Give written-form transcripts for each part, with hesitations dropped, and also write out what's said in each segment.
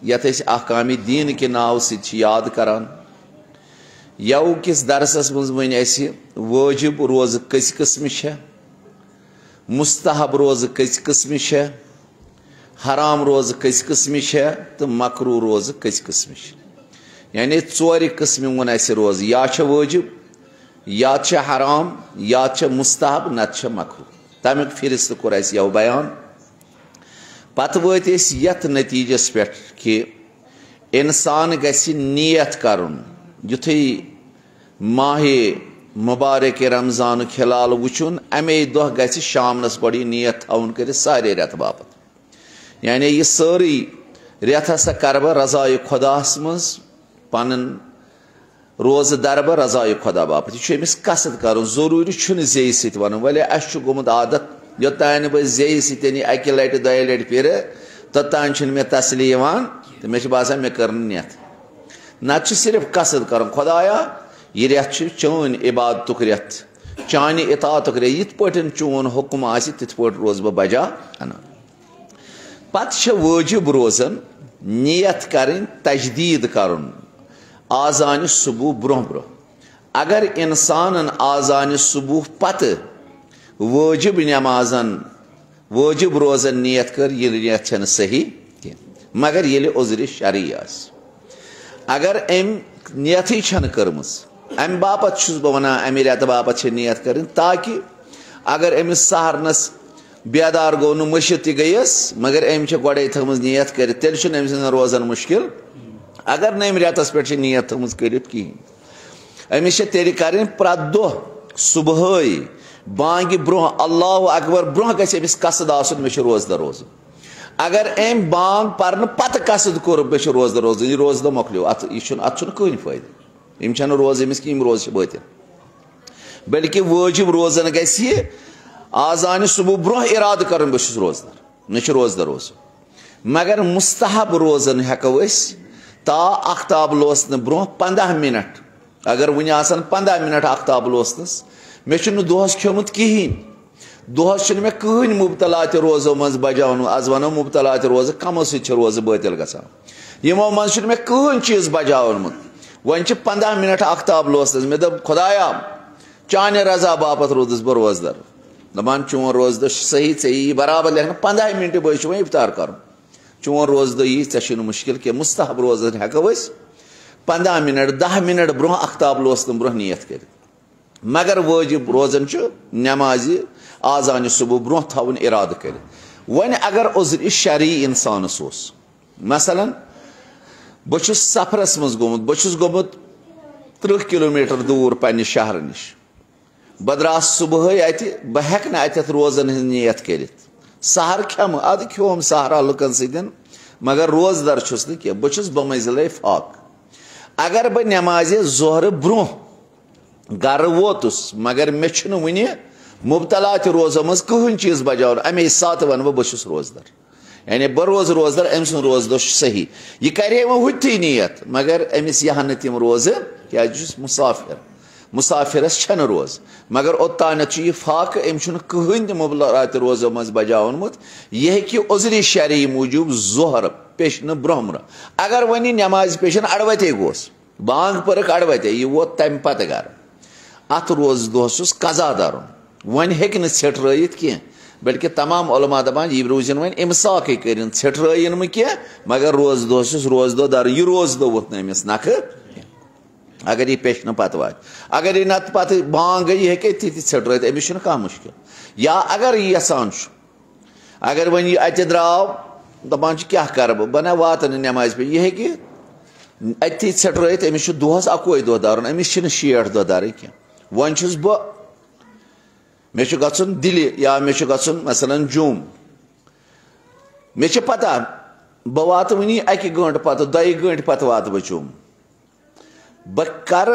यत अहकामी दीन के नाव से याद करान यव किस दरसस मज वन वाजिब रोज कस किस्म मुस्तहब रोज कस किस्म हराम रोज कस किस्म तो मकरू रोज कस किस्म यानी चोर किस्म वन रोज या वाजिब या हराम या मुस्तहब नत मकरू तमिक फिरिस्त कोर यव बयान पत वत यथ नतीजस पे कि इंसान गि नियत करुन युथै माह मुबारक रमजान हिलाल वुचुन अमे दह गि शामनस बड़ी नियत थवन कर सारे रेत बापत यानी यह सारी रेत हसा कर बह रज़ाए खुदास मज पन रोज दर बह रज़ाए खुदा बापत यह कसद कर जरूरी जे सत वन वले गोमुत आदत योतान बह जे सतन अकि लट दो लट फिर तोतान मे तसली तो मे बासान मे कर नियत नत सिर्फ कसद कर खुदाया यह रेत चोन इबादत रेत चान इतात रेत यिथ पटन चोन हुक्म आसि तिथ पट रोज बह बजा अना पत वाजिब रोजन नियत करें तजदीद करुन आजान सुबह ब्रोह ब्रोह अगर इंसान आजान सुबह पत वाजिब नमाजन वाजिब रोजन नियत कर यह नियत सही मगर ये उज़्र शरई अगर अम नियत कर्मस अम बापत बह वन अमे रेत बापत नियत कर ताकि अगर अमिस सहरनस बेदार गो न मस्जिद त गयस मगर अम गोड़े थमज नियत कर तेल रोजन मुश्किल अगर न अम रेतस पे नियत थमज कर अमिस तेल कर प्रत दह सुबह बांग ब्रोह अल्लाह अकबर ब्रोह गस कसद आसन मे रोजदर रोज अगर अम बांग पर पत कसद कोर मे रोजदर रोज यह रोजदर मोकलो अत कहन फायदे यम रोज अमिस कि रोज बत बल्कि वाजिब रोजन गस आजान सुबह ब्रोह इराद कर बस रोजदर मे रोजदर रोज मगर मुस्तहब रोजन हेको ता अख्ताब लोसन ब्रोह 15 मिनट अगर वन 15 मिनट अख्ताब लोसनस मे दोहस खियोमुत कहें दोहस मे कहन मुबतला रोजो मज बजावन आज वनो मुबतला रोज कमो सत रोज बातिल गसान यमो मज मे कहन चीज बजावनमुत वन 15 मिनट अख्ताब लोसनस मे दप खुदाया चाने रजा बापत रोदस बह रोजदर दपान चोन रोजदर सही चे बराबर लेखन 15 मिनट बह वो इफ्तार कर चोन रोजदर यी ऐ मुश्किल कि मुस्तहब रोजन हेको 15 मिनट 10 मिनट ब्रोह अख्ताब लोसन ब्रोह नियत कर मगर वाजिब रोजन नमाज आजान सुबह ब्रोह थवन इराद कर वन अगर उज़्र शरई इंसानस मसलन बह सफरस मज गोमुत 30 किलोमीटर दूर पन्ने शहर निश बह द्रास सुबह अत बह हेक अत रोजन नियत कर सहर खम अद खोम सहरा लुकन सतन मगर रोजदर छुस न कह बह बमंजिल फाक अगर बह नमाज जोहर ब्रोह गर वोतुस मगर मे वन मुबतला रोजो मज कहन चीज बजावन अमे सात वन बह रोजदर यानी बह रोजदर अम सुन रोजदर सही यह करे हुथी नियत मगर अमिस यह तम रोज क्या मुसाफिर मुसाफिरस छन रोज मगर ओतान यह फाक अम कहन मुबतला रोजो मज बजावनमुत यह कि उज़्र शरई मूजूब जोहर पेशन ब्रोह अगर वन नमाज पेशन अड़वते गोस बांग पर्क अड़वते यह वोत तम पत गर अत रोज दोहस कजा दरुन वन हेक छेट्रत कह बल्कि तमाम उलमा दपान यह रोजन वन इमसाक कर छेट्रन कह मगर रोज दोहस रोज दो दर यह रोज दो वोत नमिस नख अगर यह पेशन पत वात अगर यह नत पत बांग गई यह हेके छेट्रत अमिस कह मुश्किल या अगर यह यसान अगर वन यह अत द्राव दपान क्या कर बह ना वात नमाज पे यह हेके अति छेट्रत अमिस दोहस 1 दह दरुन अमिस 60 दह दर कह वन बह मे गन दिल्ली या मे गन मसलन जूम मे पता बह वात वनी 1 घंटे पत 2 घंटे पत वात बह जूम बह कर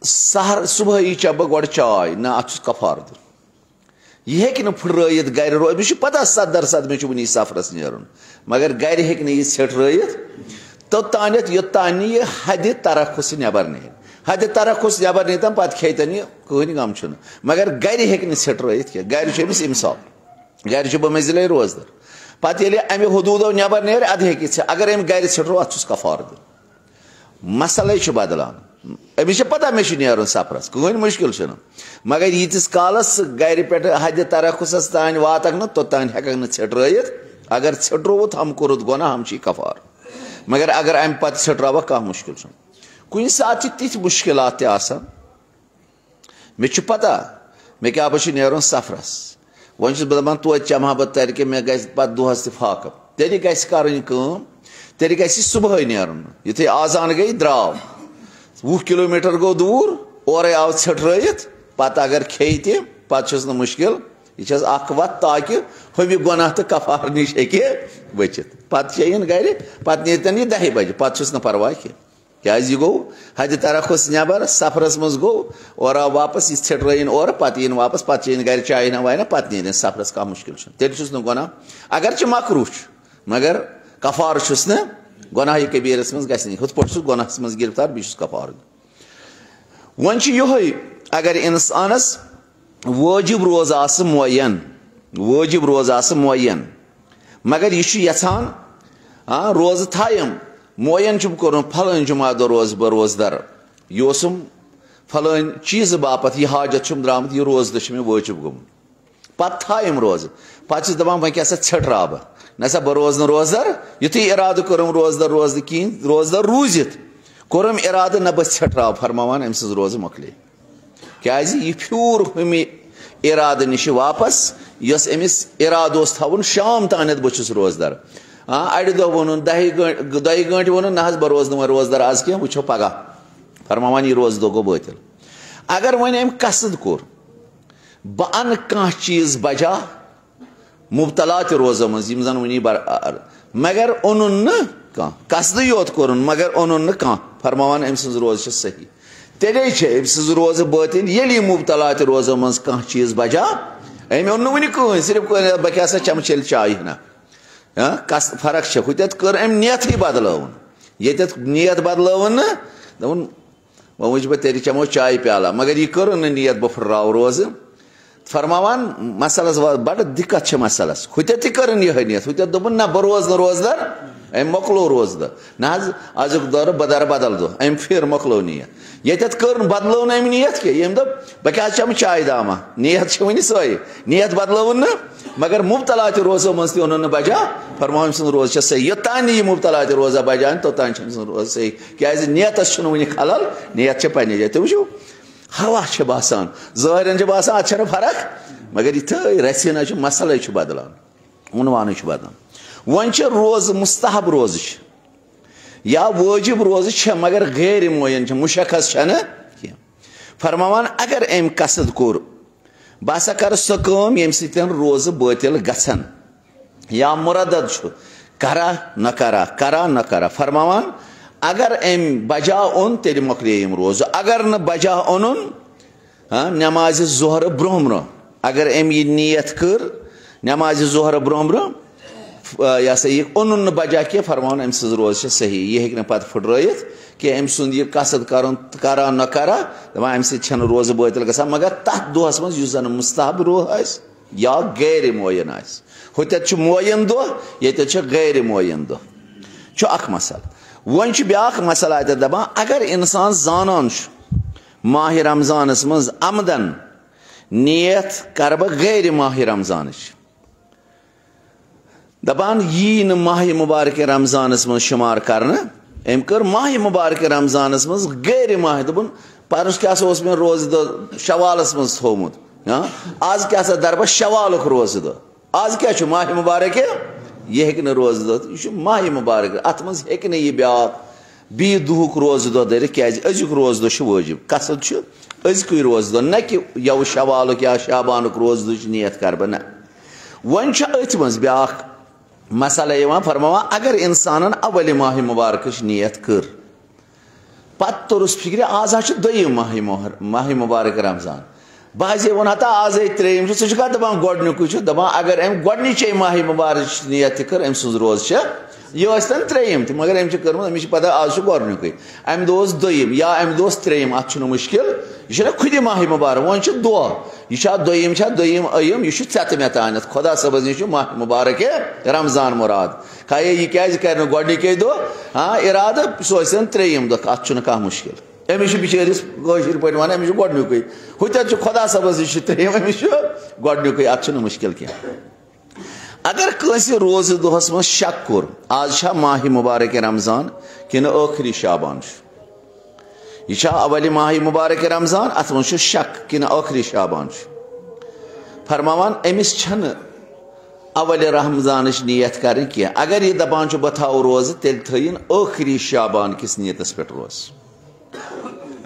सहर सुबह चे बह गो चाय ना अत कफार दिन यह हेक फुट गर रो मे पता 70% मे वनी सफरस नेरुन मगर गर हेक यह छेट्रत तोतान योतान यह हद तरखुस नबर नेर हद तरखुस नबर नीतन पे खेतन यह कहन गम मगर गर हेक छेट्रत कह गर इमसाल गर बमंजिल रोजदर पत ये अमे हदूदो नबर नेर अद हे अगर अम गर षटरो अत कफार दिन मसल बदलान अमिस पता मे नीर सफरस कहन मुश्किल मगर यीतिस कालस गर पे हद तरखुस तान वातक न तोतान हेक छटरत अगर छटरोत हम कोरुत गुना हम कफार मगर अगर अम पे छटराव कह मुश्किल कुन सात तिथ मुश्किलात मे पता मे क्या बह नीर सफरस वन बह तो चमह बह तरके मे पे दोहस फाक तेल तेल ग सुबह नीरन युथे आजान गई द्राव 20 किलोमीटर गो दूर और आव छटरत पत अगर खे तस मुश्किल यह वत ताकि हम गुनाह तो कफार नश हे बचित पे गर पे नीतन यह 10 बजे पे परवाह क्या गो हद तरखुस नबर सफरस मज गो और आव वापस यह छटरन और पे वापस पे गर चाय ना वायना पे नीन सफरस कह मुश्किल तेल गुनाह अगर मकरू मगर कफार गुनाह कबीरस मज गुथ पे गुनाह मज गिरफ्तार बस कफार वन ये अगर इंसानस वाजिब रोज मुयन मगर यह यहान रोज थायम मुयन कोर फलान जुमा दो रोज बह रोजदर यह फलान चीज बापत यह हाजत द्रामत यह रोज दो मे वाजिब गुम पे थायम रोज पे दपान वह क्या छटरा बह नसा बह रोज रोजदर युथी इराद कोरम रोजदर रोज कहें रोजदर रूजित कोरम इराद न बह छटरा फरमान अम सज रोज मकले क्या यह फ्यूर हम इराद नश वापस यस अमिस इराद थवन शाम तान बहुत रोजदर अड़ दह वो 2 घंटे वो ना बह रोज रोजदर आज कह वो पगह फरमान यह रोज दो गो बातिल अगर वन अम कसद कोर बह अन कह चीज बजा मुबतला रोजो मज वन मगर ओन न कसद योत कोर मगर ओन न कह फरमान अम सज रोज सही तेले अम सज रोज बातिल ये मुबतला रोजो मज कह चीज बजा अम ओन वन कह सिर्फ बह क्या चम चल चाय ना कस फर्क हुत कर अम नियत बदलावन ये नियत बदलावन दोन वह वुच बह तेरे चमो चाय प्याला मगर यह कर नियत बह फुर्राव रोज फरमान मसलस बड़ दिक्कत मसलस हुत कर यह नियत हुत दोपन ना बह रोज रोजदर अम मकलो रोजदर ना अजुक दर बदर बदल दो अम फिर मकलो नियत ये कर बदलो अम नियत कह दप बह क्या चम चाय दामा नियत वन सोई नियत बदलोन मगर मुबतला रोजो मज तोन बजा फरमान सद रोज सही योतान यह मुबतला रोजा बजान तोतान रोज सही क्या नियतस वन खलल नियत पे जाए तो वो हवा बासान ज़ाहिरन बासान अत फर्क मगर ये रसीना मसल बदलान उनवान बदलान वन रोज मुस्तहब रोज या वाजिब रोज मगर गैर मुयन मुशखस कह फरमान अगर अम कसद कोर बह हसा कर सो कम ये रोज बातिल गसन या मुरदद करा न करा फरमान अगर अम बजा ओन तेल मकले रोज अगर न बजा ओन नमाज ज़ोहर ब्रोह ब्रोह अगर अम यह नियत कर नमाज ज़ोहर ब्रोह ब्रोह यह सा यह ओन बजा कह फरमान अम सज रोज सही यह हे पे फुटरत कि अम सुंद यह कसद करा न करा दपान अम सह रोज बातिल ग मगर तथ दोहस मज जन मुस्तहब रोह या गैर मुयन हुत मुयन दह ये गैर मुयन दह अख मसल वन ब्या मसल अत दपान अगर इंसान जानान माह रमजानस मज अमदन नियत कर बह गैर माह रमजान दपान यी न माह मुबारक रमजानस मज शुमार करना अम कर माह मुबारक रमजानस मज गैर माह दोपन परस क्या मे रोज दह शवालस मज थोमुत आज क्या दरब शवालुक रोज दह आज क्या माह मुबारक यह हे रोज दह यह माह मुबारक अत मज हे यह ब्या बी दुहुक रोज दह दर क्या अजुक रोज दह वाजिब कसद अजुक रोज दह न कि यव शवालुक या शाबानुक रोज दह नियत कर बह ना वन अथ मज ब्या मसला फरमावा अगर इंसान अवल माह मुबारक नियत कर पत तोरस फिक्र आज दोयम माह मुबारक रमजान बहजे वो हता आज त्रेम सह दपान गोडनुक दपान अगर अम गोडनिचे माह मुबारक नियत कर अम सज रोज यह त्रेम तो मगर अम कर्म पता आज गोडनुक अम दोस दोयम या अम दोस त्रेम अत मुश्किल यह खुद माह मुबारक वो दह यह दोयम दोयम अयम यह ेत मे तान खुदा सबस नश माह मुबारक रमजान मुराद खाए यह क्या कर गोडनिके दह हाँ इराद सह त्रेम दह अत कह मुश्किल अमिस बिचारिस कशर पे वन अमिस गोडनुक हुत खुदा सबस नश त्रेम अमिस गोडनुक अत मुश्किल कह अगर कंस रोज दोहस मज शक कोर आज माह मुबारक रमजान कि आखिरी शाबान यह अवल माह मुबारक रमजान अत मज शक कि आखिरी शाबान फरमान अमिस अवल रमजान नियत कर अगर यह दपान बह थो रोज तेल थन आखिरी शाबान किस नियतस पे रोज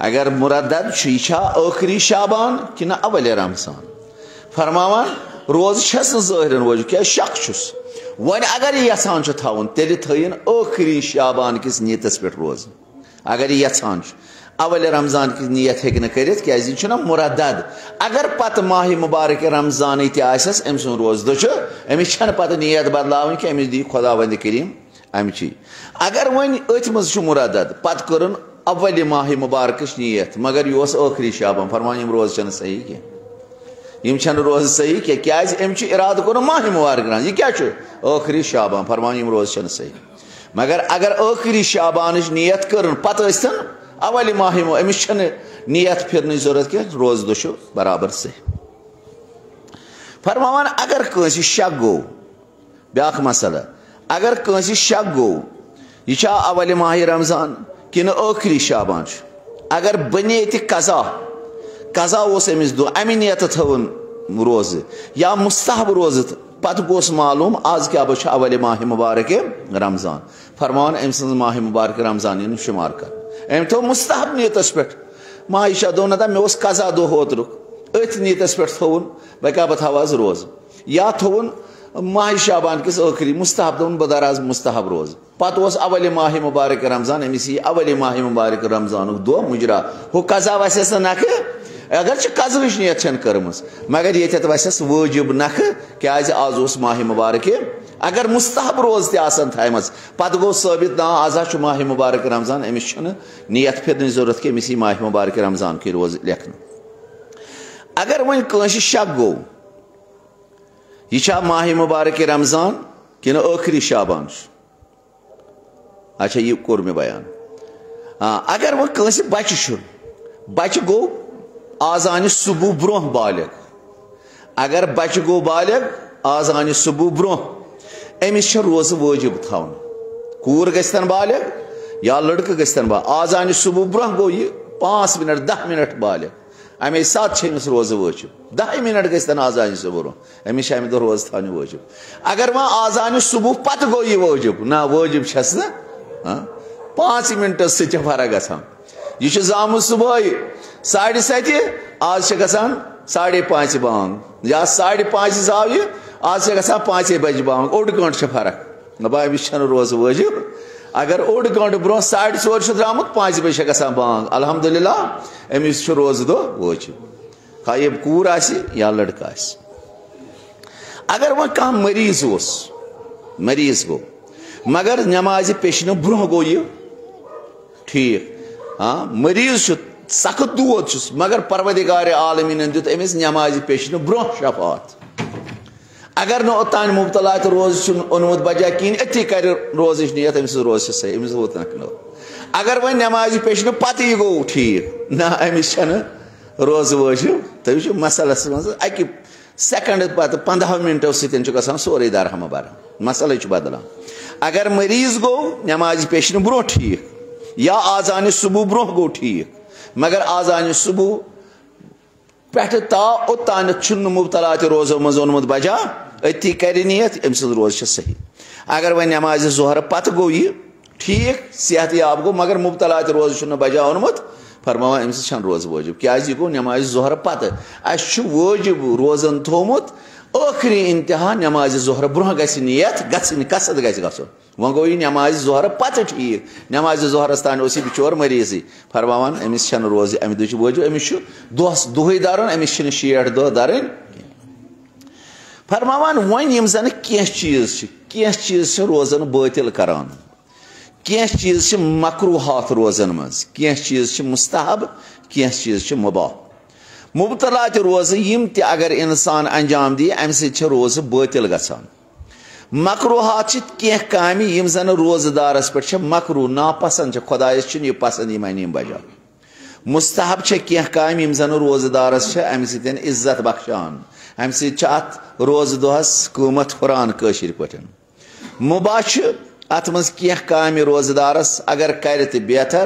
अगर मुरदद यह आखिरी शाबान कि अवल रमजान फरमान रोज ज़ाहिरन वजह क्या शक वन अगर यहान थवन तेल थन आखिरी शाबान किस नियतस पे रोज अगर यहान अवल रमजान की नियत हेन कर मुरदद अगर पत माह मुबारक रमजान तस अम सुन रोज दो अमिस पत नियत बदलावन कि अमिस दी खुदा वंद करीम अमची अगर वन अथ मज मुरदद पत कर अवल माह मुबारक नियत मगर यह आखिरी शाबान फरमान रोज सही कह यम रोज सही क्या इराद कोर माह मुबारक यह क्या आखिरी शाबान फरमान रोज सही मगर अगर आखिरी शाबान नियत कर पत अवल माह अमिस नियत फिरन जरूरत कह रोज दो बराबर सही फरमान अगर कंस शक गो ब्या मसला अगर कंस शक गो यह अवल माह रमजान कि आखिरी शाबान अगर बने कज़ा कज़ा अमिस दो अमि नियत थवन रोज या मुस्तहब रोज पत गोस मालूम आज क्या बह अवल माह मुबारक रमजान फरमान अम सज माह मुबारक रमजान शुमार कर अम थो मुस्तहब नियतस पे माशा दो ना मे कज़ा दो ओतरुक अथ नियतस पे थोन बह क्या बह आज रोज या थोन माह शाबान किस आखिरी मुस्तहब दोन बह दर आज मुस्तहब रोज पत अवल माह मुबारक रमजान अमिस यह अवल माह मुबारक रमजान दो मुजरा हो कज़ा वस नख अगर कज़ नियत कर्म मगर ये वस वाजिब नख क्या आज माह मुबारक अगर मुस्तहब रोज तम पत गो साबित ना आज माह मुबारक रमजान अमिस नियत फिरन जरूरत कि अमिस माह मुबारक रमजान की रोज लेखन अगर वन कंस शक गो यह माह मुबारक रमजान कि आखिरी शाबान अच्छा यह कोर मे बयान अगर वह कंस बच गो आजान सुबह ब्रोह बालिग अगर बच गो बालिग आजान सुबह ब्रोह अमिस रोज वाजिब थवन कूर गन बालिग या लड़कह गन आजान सुबह ब्रोह गो यह 5 मिनट 10 मिनट बालिग अमे साथ अमिस रोज वाजिब 10 मिनट गन आजान सुबह ब्रोह अमिस अमे दो रोज थवन वाजिब अगर वह आजान सुबह पत गो यह वाजिब ना वाजिब छस ना 5 मिनट सह फर्क गसान यह जाम सुबह 7:30 आज गसान 5:30 बांग या 5:30 आव यह आज गसान 5 बज बांग ओड गंट फर्क ना अमिस रोज वाजिब अगर ओड गंट ब्रोह 4:30 द्रामुत 5 बजे गसान बांग अल्हम्दुलिल्लाह अमिस रोज दो वाजिब खा यह कूर या लड़का अगर वह कह मरीज गो मगर नमाज पेशन ब्रोह गो यह ठीक हाँ मरीज सख्त दूद मगर परवदिगार आलमीन दुत अमिस नमाज पेशन ब्रोह शफात अगर नोतान मुबतला तो रोज ओनमुत बजा कहीं अथी कर रोज नियत अमिस रोज सही अमिस वोत न अगर वह नमाज पेशन पत यह गो ठीक ना अमिस रोज वाजिब तो मसलस मज अकि सेकंड पत 15 मिनटों सत्न सोरे दरहम बर मसल बदलान अगर मरीज गो नमाज पेशन ब्रोह ठीक या आजान सुबह ब्रोह गो ठीक मगर आजान सुबह पे ता ओतान मुबतला रोजो मज ओनमुत बजा अति कर नियत अम सज रोज सही अगर वह नमाज जोहर पत गो यह ठीक सेहत याब गो मगर मुबतला रोज बजा ओनमुत फरमावा अमिस रोज वाजिब क्या गो नमाज जोहर पत अस वाजिब रोजन थोमुत आखिरी इंतहा नमाज ज़ोहर ब्रोह गस नियत गसन कसद गस गसन वो गो यह नमाज ज़ोहर पत ठीक नमाज ज़ोहरस तान बिचोर मरीज फरमान अमिस रोज अमि दुच वजू अमिस दुह दारन अमिस 60 दह दारन फरमान वन यम जन कह चीज रोजन बातिल करान कह चीज मकरूहात रोजन मज कह चीज मुस्तहब कह चीज मुबाह मुबतला रोज यम त अगर इंसान अंजाम दी अम सो रोज बातिल गसान मकरूहात कह काम यम जन रोजदारस पे मकरू नापसंद खुदायस यह पसंद यम बजा मुस्तहब कह काम यम जन रोजदारस अम सत इज्जत बख्शान अम सत रोज दोहस कीमत हुरान कशिर पे मुबाह अत मज कह काम रोजदारस अगर कर बेहतर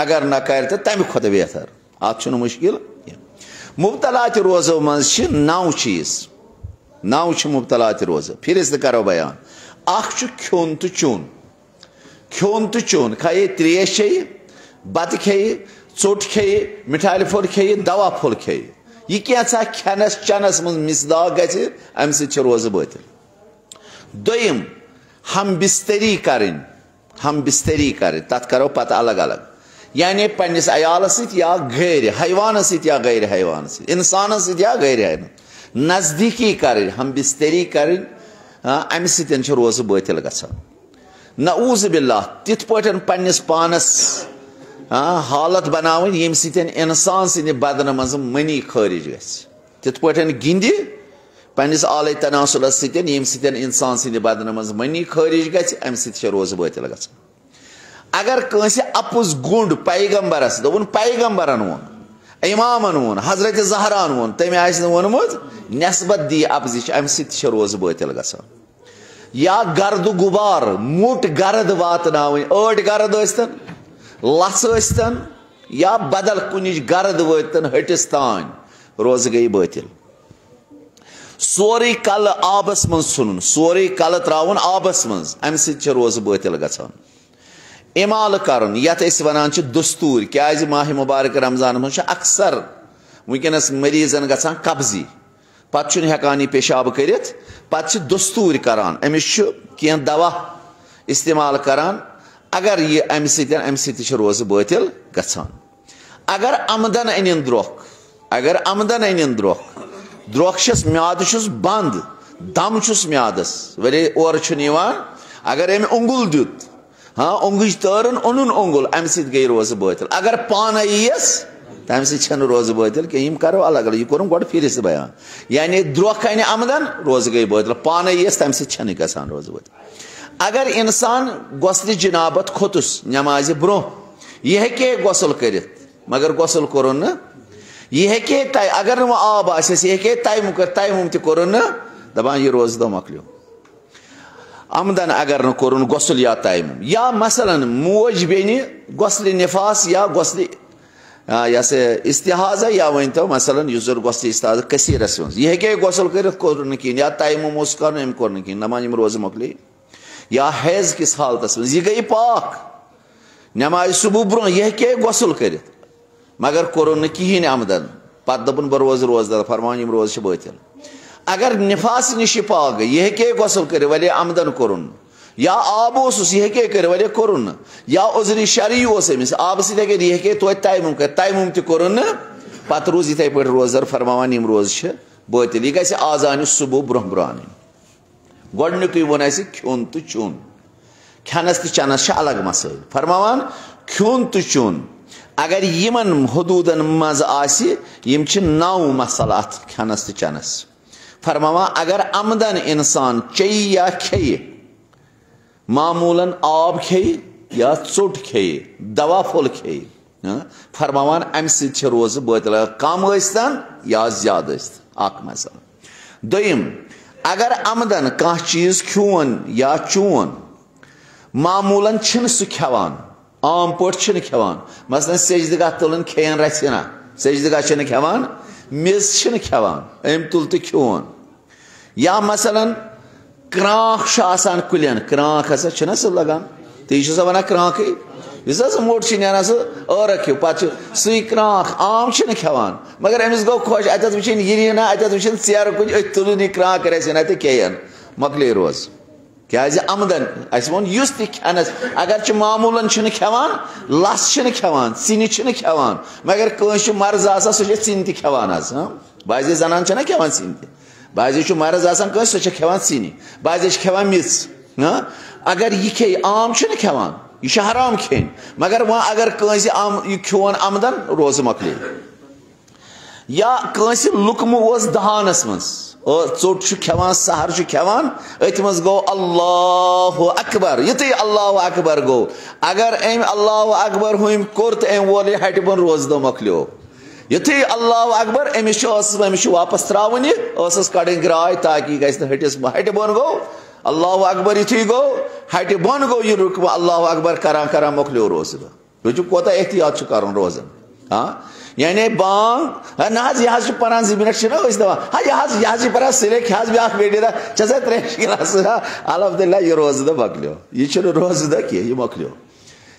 अगर न कर तम खुद बेहतर अत मुश्किल मुबतला रोजो मज 9 चीज 9 मुबतला रोज फिर करो बयान खोन तो चून खाए त्रेश खे बत खे चोट खे मिठाई फुल खे दवा फुल खे यह क्या खेनस चनस मज मिसदाक गम रोज बातिल दोम हम बिस्तरी कर तथ करो पत अलग अलग यानी पन्निस अयाल या गैर हैवान या गैर हैवान इंसान या गैर नजदीकी कर हम बिस्तरी कर अम सतन रोज बातिल गसान नऊज़ बिल्लाह तिथ पट पन्निस पानस हालत बनावन यम सतन इंसान सद बदन मज मनी खारिज तिथ पट गिंद पन्निस आले तनासुलस सतन यम सतन इंसान सद बदन मज मनी खारिज गम सत रोज बातिल गसान अगर कंस अपुज गुंड पैगंबरस दोन पैगंबरन वोन इमामन वोन हजरत ज़हरान वोन तमें आस वोनमुत नस्बत दी अपजिश अम सत रोज बातिल गसान या गर्द गुबार मोट गर्द वातनावन अड़ गर्द यस्तन लस यस्तन या बदल कुनिश गर्द वातन हटिस तान रोज गई बातिल सोरे कल आबस मज सुन सोरे कल त्रावन आबस मज अम सत रोज बातिल गसान इमाल करन यत वन दस्तूर क्या माह मुबारक रमजान मज अक्सर वनस मरीजन गसान कब्जी पत् हेकान यह पेशाब कर पत् दस्तूर करान अमिस कह दवा इस्तेमाल करान अगर यह अम सत रोज बातिल गसान अगर आमदन अन द्रोख द्रोखस म्याद बंद दम म्यादस वरे और अगर अम उंगुल दुत हाँ ओंगुज तरन ओनुन ओंगुल अम सत गई रोज बातिल अगर पान यीस तम सत रोज बातिल कह करो अलग अलग यह कोर गो फिर बयान यानी द्रोख अन आमदन रोज गई बातिल पान यीस तम सत गसान रोज बातिल अगर इंसान गसल जनाबत खोतुस नमाज ब्रो यह हे गसल कर मगर गसल कोर यह हे अगर न आब आस यह हे तयम कर तयम तोर दपान यह रोज दो मकलो आमदन अगर न कोर गसल या तयम या मसलन मोज बेन गसल निफास या गसल इस्तिहाजा या वन तो मसलन गसल इस्तिहाज कसीरस मज यह हे गसल कर या तयम कर अम कोर दपान रोज मकल या हैज किस हालत मज यह गई पाक नमाज सुबह ब्रो यह हे गसल कर मगर कोर कहें आमदन पत दपन बह रोज रोजदार फरमान रोज बातिल अगर निफास नश पाक गई यह हे गसल कर वले आमदन कोर या आब यह हे कर वले कोर या उजरी शरी अमिस आब सर यह हे तो तयम कर तयम तोर पत रोज इथे पे रोजदार फरमान रोज बातिल यह गि आजान सुबह ब्रोह ब्रोह अन गोडनुक वोन खोन तो चून खेनस तो चनस अलग मसल फरमान खोन तो चून अगर यमन हदूदन मज आम 9 मसल अत खेनस तो चनस फरमावा अगर आमदन इंसान चे या खे मामूलन आब खे या चोट खे दवा फुल खे फरमावान अम सत रोज बातिल कम स्तन या ज्यादा मसल दोम अगर आमदन कह चीज खोन या चून मामूलन सह खेवान आम पे खेवान मसलन सजदगा तुलन खेन रसना सजदगा खेवान मिज खेवान अम तुल तो खोन या मसलन क्रांख कुलन क्रांख हसा सह लगान ती वन क्रांख इस मोट नीरान सह ٲरक हिू पे सही क्रांक आम खेवान मगर अमिस गो खुश अत वुन यह ना अत वुन चेर कुछ अथ तुलन यह क्रांक कर केन मकले रोज क्या आमदन अस वो खनस अगर मामूलन खेवान लस खेवान सिन खेवान मगर कंस मर्ज आसान सह सिन तेवान बाजे जनान खेवान सिन बाजे मर्ज आसान कंस सह खेवान सिन बाजे खेवान मिस अगर यह खे आम खेवान यह हराम खेन मगर वह अगर कंस यह खोन आमदन रोज मकले या कंस लुकम दहानस मज चोट खेवान सहर खेवान अथ मज गो अल्लाह अकबर युत अल्लाह अकबर गो अगर अम अल्लाह अकबर हम कोर तो अम वोल हट बन रोज दो मकलो युत अल्लाह अकबर अमिस वापस त्रावन यह कड़ ग्राय ताकि हटिस हट बन गो अल्लाह अकबर युत गो हट बन गो यह रुक अल्लाह अकबर करान करान मकलो रोज दो कोता एहतियात कर रोजन हाँ यानी बांग ना यह पान 2 मिनट दपान हाँ यह पान सिले खे ब्या बेटा चा 3 गिलास अलहमदिल्ला यह रोज दो मकलो यह रोज दो कह यह मकलो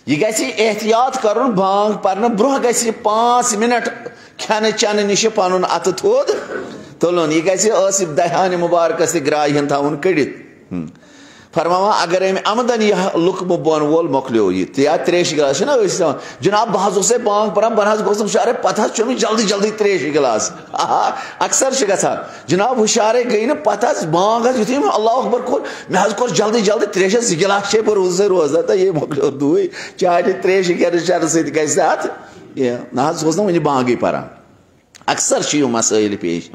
यह एहतियात कर बांग पान ब्रोह ग 5 मिनट खेन चन नश पन अत थोद तुलन यह दहान मुबारकस ग्राय हन थवन कड़ित फरमावा अगर अम आमदन यह लुकम बन वोल मकलो या 3 गिलास जनाब बह बांग पान बह गोस अरे पत जल्दी जल्दी 3 गिलास अक्सर जनाब हुशारे गई ना पत बांग यु अल्लाह अकबर कोर मे कोर जल्दी जल्दी 3 गिलास रोज रोजा तो यह मकलो दुई चाहे 3 गिलास सत ना वन बांगे पान अक्सर मसाइल पेश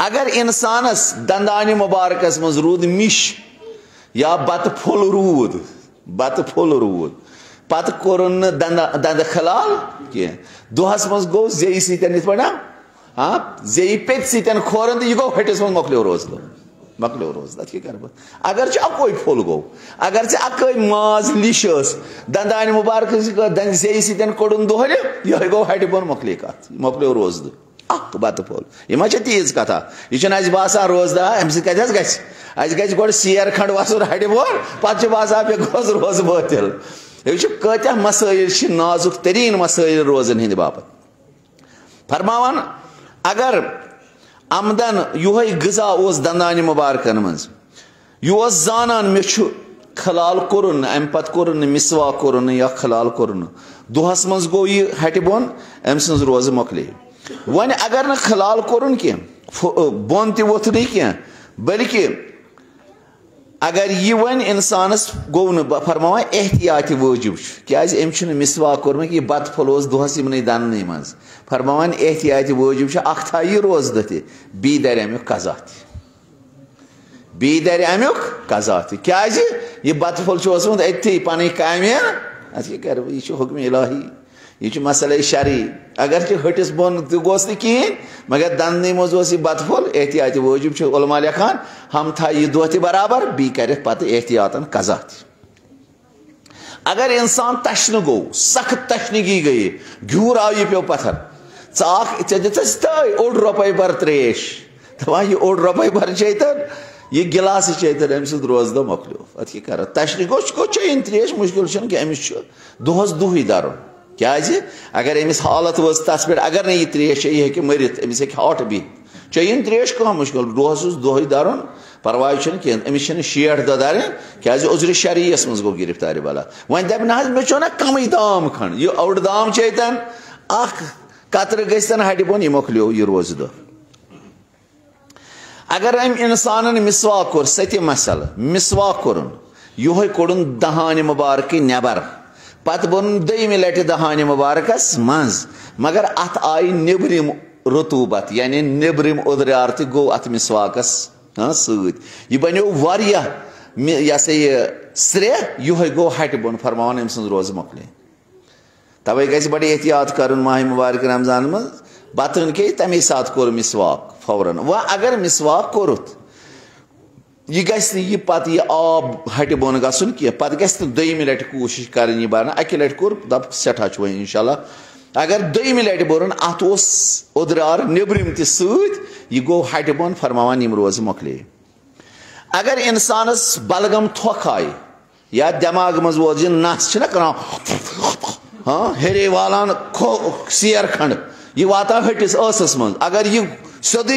अगर इंसानस दंदान मुबारकस मज रूद मिश या बत फुल रूद पत कोर दंद खलाल कह दोहस मज गो जे सत हाँ जे पेत सतन खोरन तो यह गो हटिस मज मकलो रोज अत कर अगर अकोई फुल गो अगर अकोई माज लिश दंदान मुबारक जे सतन कोड़न दोहल यह गो हट बन मकले कत मकलो रोज दो बत फुल यह तीज कथा यह बासान रोजदा अम सत गो शेर खंड वसन हट बोर पे बासान पे गोस रोज बातिल कत्या मसाइल नाजुक तरीन मसाइल रोजन हंद बापत फरमावन अगर आमदन यह गजा दंदान मुबारकन मज यह जानान मे खलाल कोरन अम पत कोरन मिसवा कोरन या खलाल कोरन दोहस मज गो यह हट बोन अम सज रोज मकले वन अगर न खलाल कोरन कह बोन तोथ नहीं कह बल्कि अगर यह वन इंसानस गो न फरमावा एहतियात वजूब क्या अम मिसवा कोरम कि बत फुल दोहस यमन दन मज फरमावान एहतियात वजूब था यह रोज दह बी दर अमुक कजा क्या यह बत फुल अथी पन कामें अत कर यह हुक्म इलाही यह मसल शरी अगर हटिस बोन गोस कहें मगर दंद मज बत फुल एहतियात वजूब उलमा लिखान हम था यह दह बराबर बी कर एहतियातन कजा अगर इंसान तशन गो सख्त तशनगी गई घूर आव यह पे पत्थर ओड रुपये भर त्रेश दपान यह ओड रुपये भर चेतन यह गिलास चेतन अम सद रोज दो मकलो अत कर तशन गो चेन त्रेश मुश्किल अमिस दोहस दुही दरुन क्या अगर अमिस हालत वज तस पे अगर न यह त्रेश यह हे मरित अमिस हे हाट बिह चेन त्रेश कह मुश्किल दोहस दुह दरुन परवाह कह अमिस 60 दह दार क्या उजर शरीयस मज गो गिरफ्तारी बला वन दप ना मे ना कम दाम खंड यह ओड दाम चेतन कतर गन हट बोन यह मकलो यह रोज दह अगर अम इंसान मिसवाक कोर सत्य मसल मिसवाक कोरन यह कोड़न दहान मुबारक नबर पत बोन दयमि लटि दहान मुबारकस मज मगर अत आई नेबरिम रतूबत यानी नेबरिम उदरार तह गो अत मिसवाकस सत यह बनो वारिया यह श्रे यह गो हट बोन फरमान अम सज रोज मकले तवे गि बड़े एहतियात कर माह मुबारक रमजान मज बतन के तमे साथ कोर मिसवाक फौरन वह अगर मिसवाक कोरुत यह गह पत यह आब हट बोन गसन कह पे गयमि लट कोशिश कर बरना अकि लट कोर दप सठा वो इंशाल्लाह अगर दयमि लट बोरन अत उदरार नेबरिम तह यह गो हट बोन फरमावान यम रोज मकले अगर इंसानस बलगम थोक आय या दिमाग मज वो नस कर हेरे वालान सेर खंड यह वाता हटिस असस मज अगर यह सोद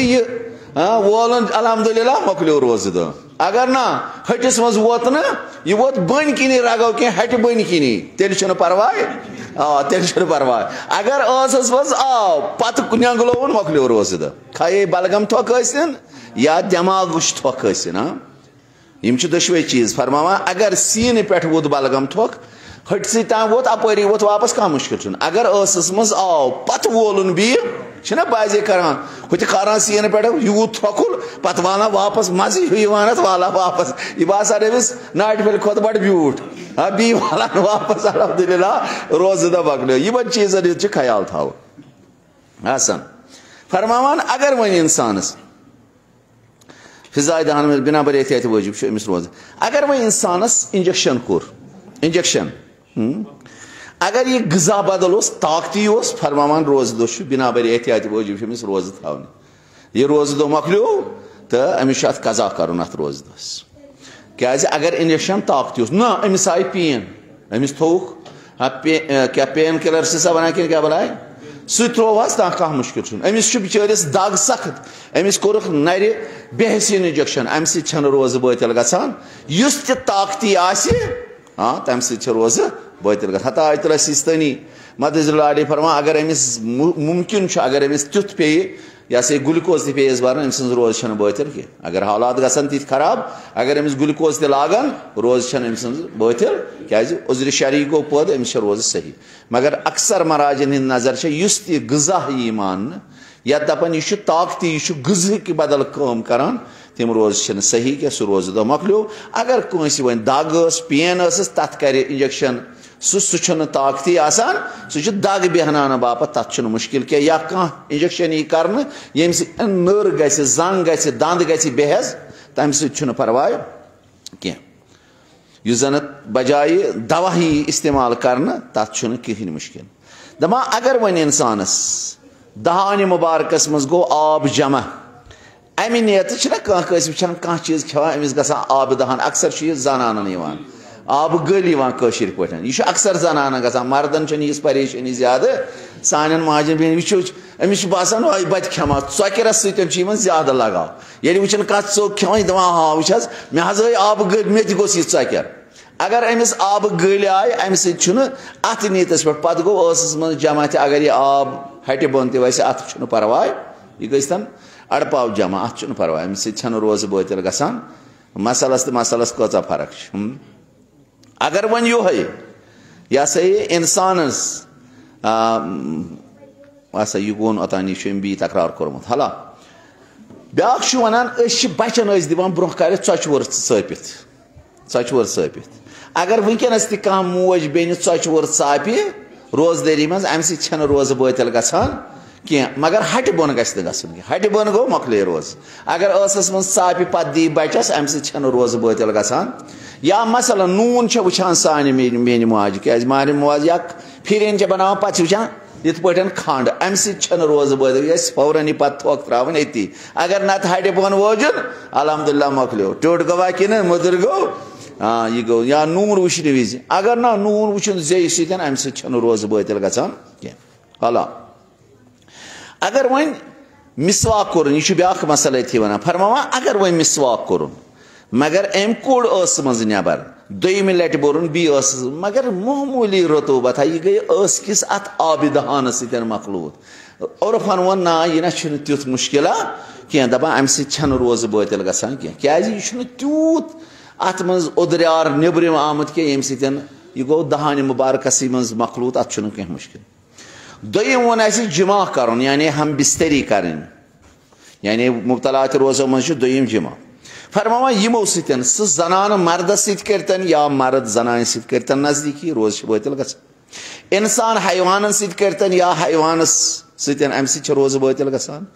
वोलन अलहमदुलिल्लाह मकलो रोज दो अगर ना हटिस मज वोत ना यह वोत बन किनी रगो कि हट बन किनी तेल परवाय तेल परवाय अगर असस मज आव पत न्यंगलोन मकलो रोज दो खाए बलगम थोक या दिमाग थोक यम दशवे चीज फरमावा अगर सीन पे वोत बलगम थोक हटसी ताम वोत अपरी वोत वापस कह मुश्किल अगर असस मज आव पत वोलन बी बाजे करान हुत करान सीन पे यूत थोकुल पत वाला वापस मजे हुत वाला वापस यह बासान अमिस नाट फल खुद बड़ ब्यूट बी वाला वापस अलहमदुलिल्लाह रोजदा बकलो यमन चीजन ख्याल थो आसान फरमावान अगर वन इंसानस फिजाई दहान में बिना बर एहतियात वजूब अमिस रोज अगर वन इंसानस इंजेक्शन कोर इंजेक्शन अगर यह गजा बदल ताकती फरमान रोज दो बिना बर एहतियात वजूब अमिस रोज थवन यह रोज दो मकलो तो अमिस कजा कर रोज दस क्या अगर इंजेक्शन ताकती ना अमिस आई पेन अमिस थोक क्या पेन किलर से बना क्या बनाए सह त्रोवस ता कह मुश्किल अमिस बिचारिस दग सख्त अमिस कोर नर बेहसीन इंजेक्शन अम सह रोज बातिल गसान युस त ताकती तम सह रोज बातिल हता आयतुल सिस्तानी मदजुल्लाह फरमा अगर अमिस मुमकिन अगर अमिस तुथ पे यह सा ग्लूकोज पे भर अम सज रोज बातिल कह अगर हालात गसन तिथ खराब अगर अमिस ग्लूकोज त लागान रोज अम सज बातिल क्या उज्र शरी गो पद अमिस रोज सही मगर अक्सर मराजन हिंद नजर युस त गजा यी मान या दपान यह ताकती यह गज कि बदल काम करान तम रोज सही क्या सह रोज दो मकलो अगर कंस वन दग पेन तथ कर इंजेक्शन सह ताकती आसान सह दग बेहनान बापत तथ मुश्किल क्या या कह इंजेक्शन यी कर यम नर ग जंग ग दंद ग बेहज तम सह परवाह कह जन बजाय दवा ही इस्तेमाल कर तथ कहें मुश्किल दपा अगर वन इंसानस दहान मुबारकस मज गो आब जमा अमि नियत वचान कह चीज खान अमिस ग आब दहान अक्सर जनान आब गल कशिर पे यह अक्सर जनान ग मर्दन यह परेशानी ज्यादा सान माजन बहन वो अमिस बासान बत खेमा चौकरस सत ज्यादा लगाव ये वचन कह चौक खेवान दपान हाँ वह मे आई आब गल मे गोस यह चौकर अगर अमिस आब गल आय अम सत नीतस पे गो मज जमा अगर यह आब हट बन तस अत परवाह यह गन अड़पाव जमा अत परवाह अम सत रोज बातिल गसान मसलस तो मसलस कचा फर्क अगर वन यह सा इंसानस यह गोन ओतानी बी तकरार कोर्मुत हाला ब्या वनान बचन दिवान ब्रोह कर चौचवर सापित अगर वनकस तह मोज बेन चौचवर सापि रोजदारी मज अम सत रोज बातिल गसान कह मगर हट बोन गसन हट बोन गो मकले रोज अगर असस मज सापि पत दी बचस अम सत रोज बातिल गसान या मसला नून वुचान सान मेन माज क्या मान माज या फिर बना पे वुचान इत पे खंड अम सत रोज बातिल फौरन यह पत थोक त्रावन अती अगर नत हट बोन वोजुन अलहमदुलिल्लाह मकलो टोट गवा कि मुदर गो यह गो या नून वुचन विज अगर ना नून वुचन जे सत अम सत रोज बातिल गसान कह हाला अगर वन मिसवाक कोर यह ब्या मसल थी वन फरमावा अगर वन मिसवाक कोर मगर अम कोड़ मज नबर दोम लट बोरुन बी मगर मामूली रतूबत यह गई किस अत आब दहान सत मखलूत उर्फन वो ना यह ना तुथ मुश्किल कह दपा अम सत रोज बातिल गसान क्या यह तूत अत मज उदरार नबरम आमुत कह यम सत यह गो दहान मुबारकस मज मखलूत अत कह मुश्किल दोम वन जिमा कर यानी हम बिस्तरी कर यानी मुब्तलात रोजों मज दोम जिमा फरमावा यमो सतन जनान मर्दस सतन या मर्द जनान सतन नजदीकी रोज बातिल गसान इंसान हैवान सतन या हैवानस सतन अम सत रोज बातिल गसान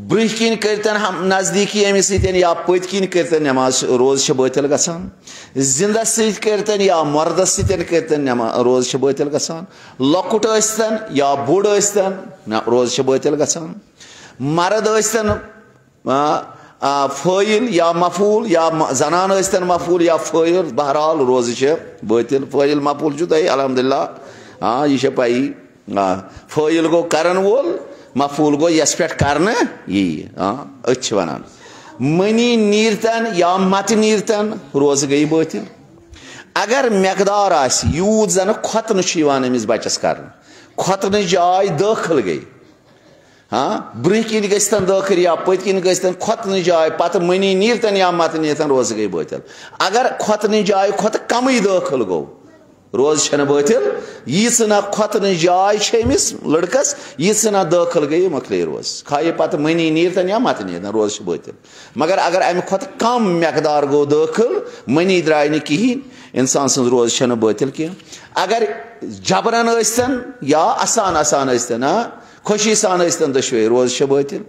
ब्रह किन करतन हम नजदीकी अमिस सतन या पत किन करतन नमाज रोज बातिल गसान जिंदस सत करतन या मर्दस सतन करतन रोज बातिल गसान लकुट स्तन या बुड़ स्तन रोज बातिल गसान मर्द स्तन फ़ाइल या मफूल या जनान स्तन मफूल या फ़ाइल बहरहाल रोज़ बातिल फ़ाइल मफूल तुह अल्हम्दुलिल्लाह यह पाई फ़ाइल गो करन वोल मफूल गो यस पे कर यी वन मनी नीरतन या मत नीरतन रोज़ गई बातिल अगर मकदार यूत जन खोतन अमिस बचस कर खोतन जाय दाखिल गई ब्रह किन गन दाखिल या पत किन गन खोतन जाय पत मनी नीरतन या मत नीरतन रोज़ गई बातिल अगर खोतन जाय खोत कम दाखिल गो रोज़ बातिल यीस ना खोतन जाय अमिस लड़कस यीस ना दाखिल गई मकले रोज़ खाए पत मनी नीरतन या मत नीरतन रोज़ बातिल मगर अगर अमे खोत कम मकदार गो दाखिल मनी द्राय न कहीं इंसान सज रोज़ बातिल कह अगर जबरन या आसान आसान खुशी सान दशवे रोज़ बातिल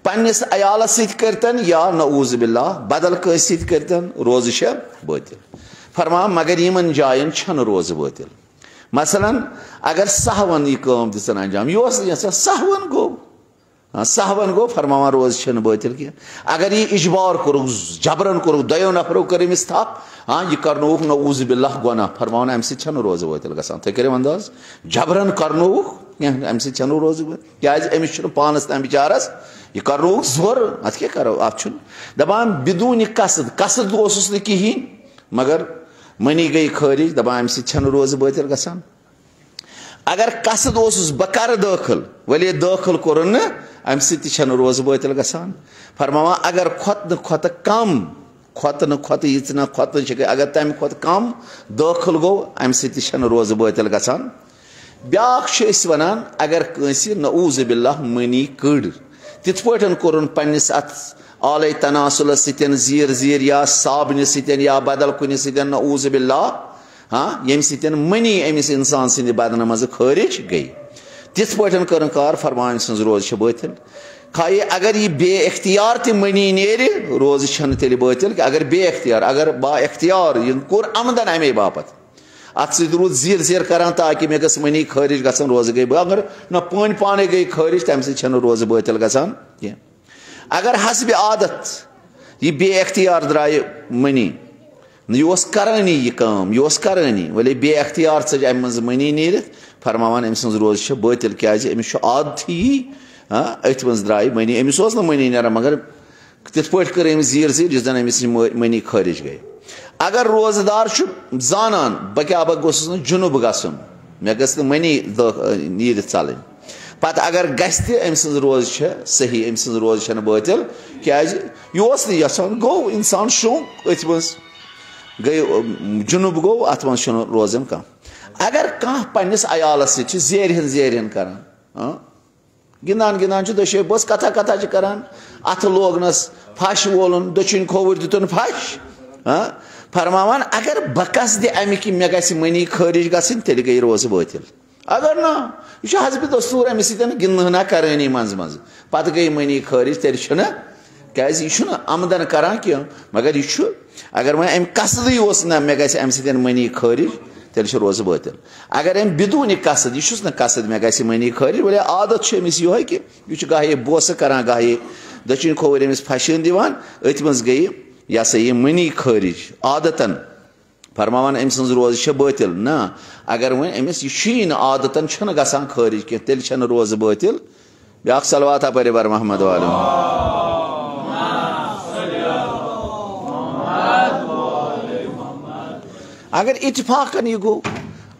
पन्निस अयालस सतन या नऊज़ बिल्लाह बदल कस सतन रोज़ बातिल फरमा मगर यमन जायन रोज़ बातिल मसलन अगर सहवन यह काम दिन अंजाम यह सहवन गो फरमावान रोज़ बातिल कह अगर यह इजबार कोर जबरन कोर दो नफरों कर थप यह करनोक नऊज़ बिल्लाह गुना फरमावान अम सत रोज़ बातिल गसान तुम करो अंदाज जबरन करनोक अम सत रोज़ क्या अमिस पानस तम बिचारस यह करनोक जोर अत क्या करो अत दपान बिदून कसद कसद न कहीं मगर मनी गई खारिज दपान अम सत रोज़ बातिल गसान अगर कसद बह कर दाखिल वले दाखिल कोर अम सत रोज़ बातिल गसान फरमावान अगर खोत कम खोत यीतना खोत अगर तम खोत कम दाखिल गो अम सत रोज़ बातिल गसान ब्याख वनान अगर कंस नऊज़ बिल्लाह मनी कड़ तिथ पन कोर पन्निस अत आले तनासुल जीर जीर या साबन या बदल कुन नऊज़ बिल्लाह यम सत मनी अमिस इंसान सद बदन मज खारिज गई तिथ पन कर कार फरमान सज रोज़ बातिल खाए अगर यह बे इख्तियार त मनी नेर रोज़ तेल बातिल अगर बे इख्तियार अगर बा इख्तियार यह कोर आमदन अमे बापत अत सूद जीर जीर करान ताकि मे गस मनी खारिज गसन रोज़ गई अगर न पाने गई खारिज तम सत रोज़ बातिल गसान कह अगर हसब आदत यह बे इख्तियार द्राय मनी यह करानी यह काम यह करानी वले बे इख्तियार सज अम मज मनी नीर फरमावान अम सज रोज़ बातिल क्या अमिस आदत यी अथ मज द्राय मनी अमिस मनी नेरान मगर तिथ पे कर अमिस जीर जीर जिस दिन अमिस मनी खारिज गई अगर रोज़दार जानान बह क्या बह गोस जुनूब गसन मे गस मनी नीर चल पत अगर गस अम सज रोज़ सही अम सज रोज़ बातिल क्या यह यसान गो इंसान शौक अथ मज गई जुनूब गो अत मज रोज़न कह अगर कह पन्निस अयालस जेरहन जेरहन करान गिंदान गिंदान दशे बस कथा कथा करान अथ लोगनस फश वोलन दक्षिण खोवर दितन फश फरमावान अगर बकस दे अमिक मे गस मनी खारिज गसन तेल गई रोज़ बातिल अगर ना यह हसब दस्तूर अमिस गिंदना करानी मज मज पत गई मनी खारिज तेल क्या यह आमदन करान कह मगर यह अगर वह अम कसद ना मे गस अम सत मनी खारिज तेल रोज़ बातिल अगर अम बिदून कसद यह कसद मे गस मनी खारिज वले आदत अमिस यह कि यह गाहे बोस करान गाहे दक्षिण खोवर अमिस फशन दिवान अथ मज गई यह सा यह मनी खारिज आदतन फरमावान अम सज रोज़ बातिल ना अगर वन अमिस यह आदतन गसान खारिज कह तेल रोज़ बातिल ब्याख सलवात पर बर मोहम्मद वालम अगर इतफाकन यह गो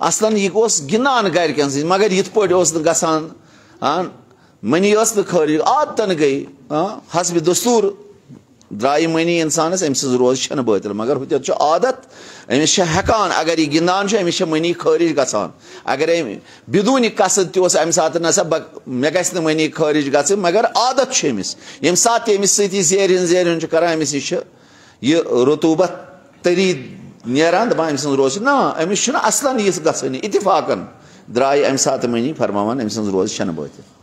असलन यह गिनान गरकन सद मगर यथ पे गसान मनी खारिज आदतन गई हसब दस्तूर द्राय मनी इंसानस अम सज रोज़ बातिल मगर हुत आदत अमिस हेकान अगर यह गिंदान अमिस मनी खारिज गसान अगर बिदून कसद तस अम सात नसा मे गस मनी खारिज ग मगर आदत अमिस यम सात अमिस सती जेरहन जेरहन करान अमिस यह रुतूबत तरी नेरान दपान अम सज रोज़ ना अमिस असलन यह गसन इतफाकन द्राय अम सात मनी फरमावान अम सज रोज़ बातिल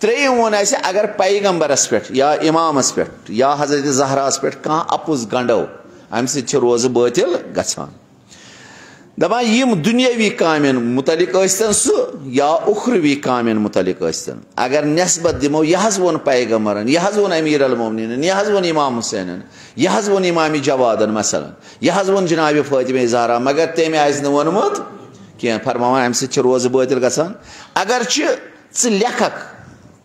त्रेयम वन अगर पैगम्बरस पे या इमामस पे या हजरत जहरास पे कह अपुज गंडो अम सत रोज़ बातिल गसान दपान यम दुनियावी कामें मुतलिक सन सह या उखरवी कामें मुतलिक सन अगर नस्बत दिमो यह वोन पैगम्बरन यह वोन अमीर अल मोमिनीन यह वोन इमाम हुसैन यह वोन इमाम जवादन मसलन यह वोन जनाब फातिमा ज़हरा मगर तम वोनमुत कह फरमान अम सह रोज़ बातिल गसान अगर लेखक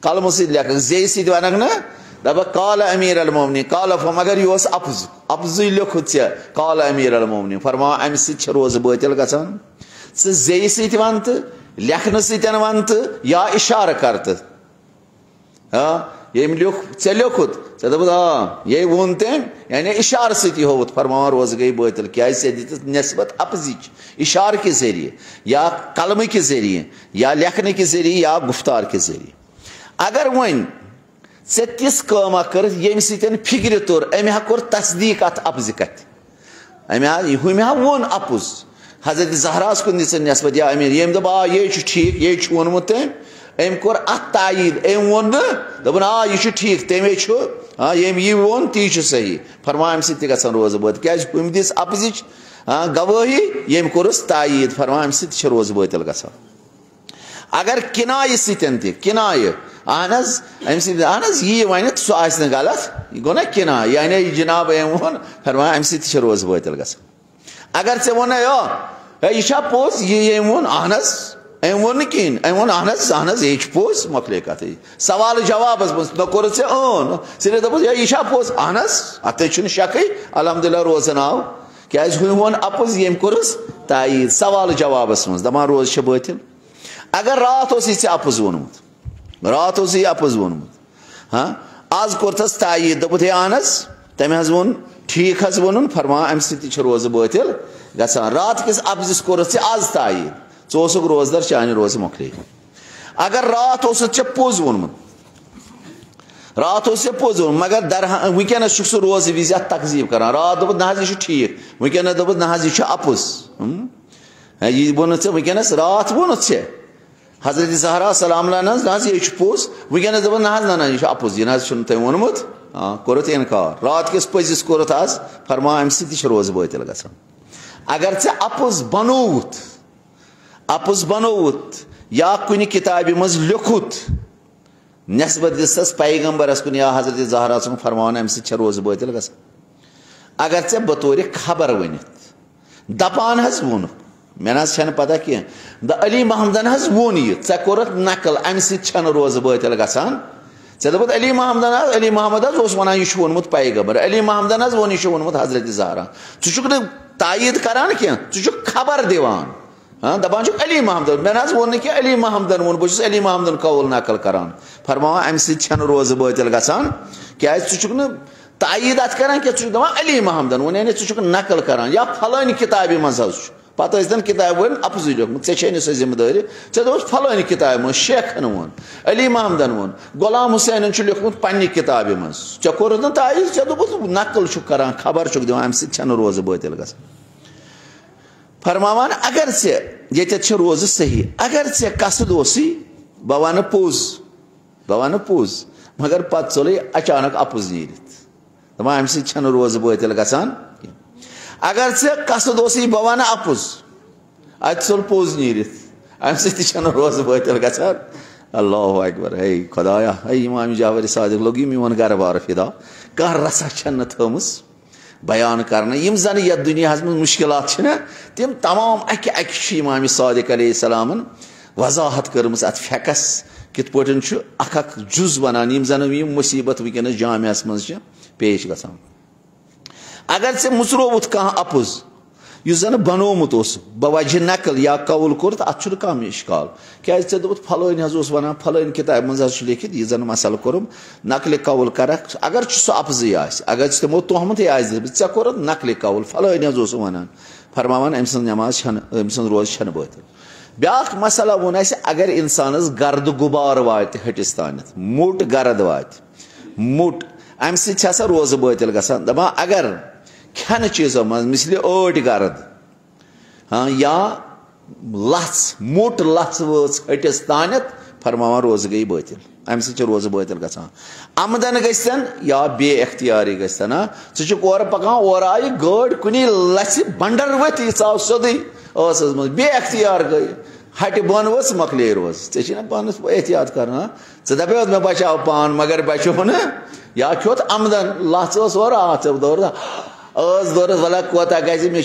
कलमो सह लेखक जे सत वनक ना दप काल अमीर अल मोमिनीन काल मगर यह अफज लिखुत ऐ काल अमीर अल मोमिनीन फरमा अम सह रोज़ बातिल गसान स जे सत वन तो लेखन सतन वन तो या इशार कर तो ये लिख ऐ लिखुत ऐ दप ये वोन तम यानी इशार सत होवुत फरमान रोज़ गई बातिल क्या दित नस्बत अफजिच इशार के जरिए या कलम के जरिए या लेखन के जरिए या गुफ्तार के जरिए अगर वन ऐ तिस कम कर ये सतन फिक्र तोर अमे कोर तस्दीक अत अफज कत हम वोन अपुज हजरत ज़हरास कुन दिस नस्बत या अमीर ये दप ये ठीक ये वोनमुत तम अम कोर अत तायीद अम वोन दपन यह ठीक तमे यम यह वोन ती सही फरमा अम सत गसान रोज़ बातिल क्या हम दिस अफजिच गवाही यम कोरस तायीद फरमा अम सत रोज़ बातिल गसान अगर किनाय सतन किनाय अहन यह वन सह गलत यह गो ना किना यानी जनाब अम वोन फरमा अम सत रोज़ बातिल गसान अगर ऐ वन यह पोज ये वोन अहन अम वोन कहें अम वोन अहन यह पोज मकले कत सवाल जवाब मे कोर सिर्फ दप यह पोज अहन अत शक अलहमदुलिल्लाह रोज़न आव क्या वोन अपुज यम कोरस तायीद सवाल जवाबस मज दपान रोज़ बातिल अगर रात अपुज वोनमुत रात यह अपुज वोनमुत हाँ आज कोरथस तायीद दपुत अहन तम वोन ठीक वोन फरमा अम सत रोज़ बातिल गसान रात किस अफजिस कोरस आज तायीद ोसुक रोजदर चान रोज मकले अगर रात पोज वोनमुत रात पोज वोन मगर वनस सह रोज विज तकजीब कर रात दोप ना यह ठीक वनस दोप ना यह अपुज यह वोन वनस रात वोन हजरत ज़हरा सलाम ना यह पोज वनस दोप ना ना यह अपुज यह तम वोनमुत कोरत इनकार रात किस पजिस कोरत आज फरमा अम सत रोज बातिल गसान अगर अपुज बनोवुत या कुन किताब मज लिखुत नस्बत दिसस पैगम्बरस कुन या हजरत ज़हरा सुन फरमान अम सत रोज़ बातिल गसान अगर बतौर खबर वनित दपान वोन मे ना पता कह अली महमदन वोन यह कोरत नकल अम सत रोज़ बातिल गसान दोपत अली महमद वन यह वोनमुत पैगम्बर अली महमदन वोन यह वोनमुत हजरत ज़हरा षुक तायीद करान कह खबर दिवान दपान अली महमदन मे वोन कि अली महमदन वोन बहुत अली महमदन कौल नकल करान फरमा अम सत रोज़ बातिल गसान क्या तायीद अत करान क्या दपान अली महमदन वोन यानी नकल करान या फलान किताब मज पता किताब वन अफज लिखमुत ऐ सो जिम्मेदारी दोप फलान किताब मज शेखन वोन अली महमदन वोन गुलाम हुसैन लिखमुत पन्ने किताब मज कोर ना तायीद दोप नकल करान खबर दिवान अम सत रोज़ बातिल गसान फरमावान अगर ये रोज़ सही अगर कसद बह वन पोज मगर पत चल अचानक अपुज नीरित दपान अम सत रोज़ बातिल गसान अगर कसद बह वन अपुज अत चल पोज नीरित अम सत रोज़ बातिल गसान अल्लाह अकबर है खुदाया है इमाम जाफर सादिक लोग मोन गर बार फिदा कह रसा थमस बयान करना यम जन यह दुनिया मज मुश्किलात तम तमाम इमाम सादिक अलैहिस्सलामन वजाहत कर्मस अत फेकस कित पटन अख जुज बनान यम जन यम मुसीबत वनस जामियास मज पेश गसान अगर मुचरोवुत कह अपुज यह जन बनोमुत बवजह नकल या कौल कोर अत कम इश्काल क्या दोपत फलान वन फलान किताब मज लिखित यह जन मसल कोरम नकल कौल कर अगर सह अफजी अगर तमो तोहमत ऐ कोर नकल कौल फलान वन फरमान अम सज नमाज अम सज रोज़ बातिल ब्या मसला वोन अगर इंसानस गर्द गुबार वात हटिस तान मोट गर्द वात मोट अम सह रोज़ बातिल गसान दपान अगर खन चीज़ों मज मिसल ओट गर्द हाँ या लस मोट लस वच हटिस तानत फरमावान रोज़ गई बातिल अम सह रोज़ बातिल गसान आमदन गसन या बे इख्तियारी गसन सह पकान और आय गाड़ कुन लस बंडर वत यह आव सोद बेख्तियार गई हट बन वस मकले रोज ऐसे पानस एहतियात कर दपे मे बचाव पान मगर बचो न या खोत आमदन लच और आत दौर दौर वला कोता गि मे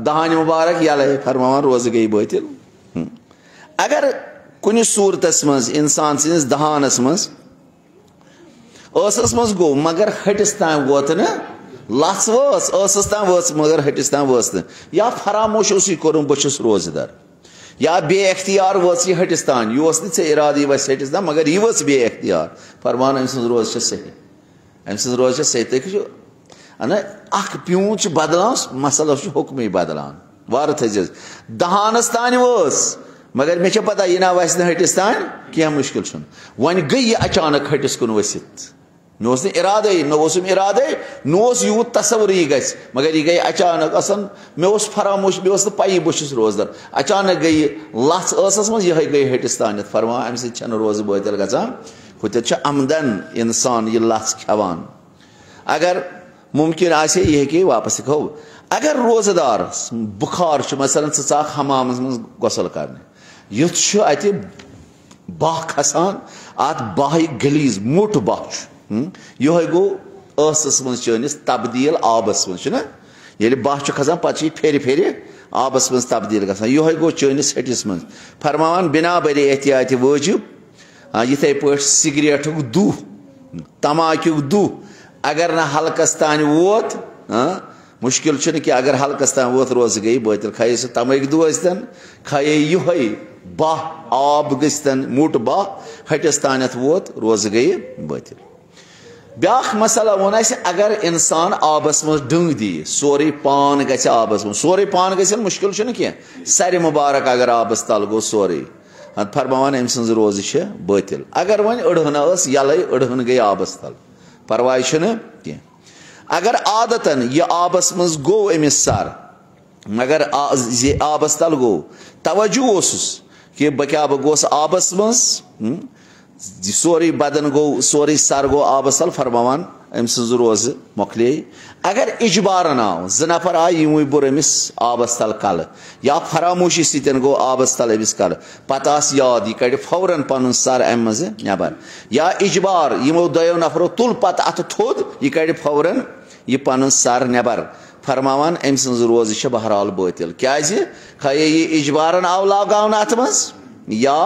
दहान मुबारक यल फरमान रोज गई बातिल अगर कुन सूरतस मज इंसान सिंस दहानस मज मज गो मगर हटिस ताम वोत न लच वस ताम वस मगर हटिस ताम वस या फरामोश कोरुम बहुस रोजदार या बेख्तियार वस यह हटिस तान यह े इराद यह वस हटिस तान मगर यह बेख्तियार फरमान अम सज रोज सही अम सज रोज सही तक अख प्यून बदलान मसल हुक्म बदलान वार थ दहानस तान वस मगर मे पता यह ना वस हटिस तान क्या मुश्किल वन गई अचानक हटिस कुन वसित मे इरादे नोसम इरादे नोस यूत तस्वर यह ग मगर यह गई अचानक मे फरामोश मे पी बहुस रोजदार अचानक गई लच मज यह गई हटिस तान फरमा अम सत रोज बातिल गचान हुत आमदन इंसान यह लच खेवान अगर मुमकिन आसे यह कि वापस खो अगर रोजदार बुखार मसलन चा हमाम मज गसल कर युथ अत बाह खसान अत बाह गलीज मोट बाह यह गो मज चनिस तब्दील आबस मज ये बाह खसान पे फेर फेर आबस मज तब्दील गसान यह गो चनिस हटिस मज फरमान बिना बर एहतियात वाजिब इथे पे सिगरेटुक दुह तमाकुक दुह अगर न हल्कस तान वोत मुश्किल कि अगर हल्कस तान वोत रोज गई बातिल खाए सह तमक दुह खाए यह बाह आब गन मोट बाह हटिस तान वोत रोज गई बातिल ब्याख मसला वो अगर इंसान आबस मज डंग दी सोरे पान ग आबस मज सोरे पान ग मुश्किल कह सर मुबारक अगर आबस तल गो सोरे फरमान अम सज रोज बातिल अगर वन अड़हन यल अड़हन गई आबस तल परवाह कह अगर आदतन यह आबस मज गो अमिस सर मगर आबस तल गो तवज्जो कि बह क्या गोस आबस मज सोरे बदन गो सोरे सर गो आबस तल फरमान अम सज रोज मोकले अगर इजबारन आव ज नफर आय यमुई बुर अमिस आबस तल कल या फरामोशी सतन गो आबस तल अमिस कल पता याद यह कड़ फौरन पन सर अम मज नबर या इजबार यमो दो नफरो तुल पत अत थोद यह कड़ फौरन यह पन सर नबर फरमान अम सज रोज बहरहाल बातिल क्या खाए यह इजबारन आव लगान अत मज या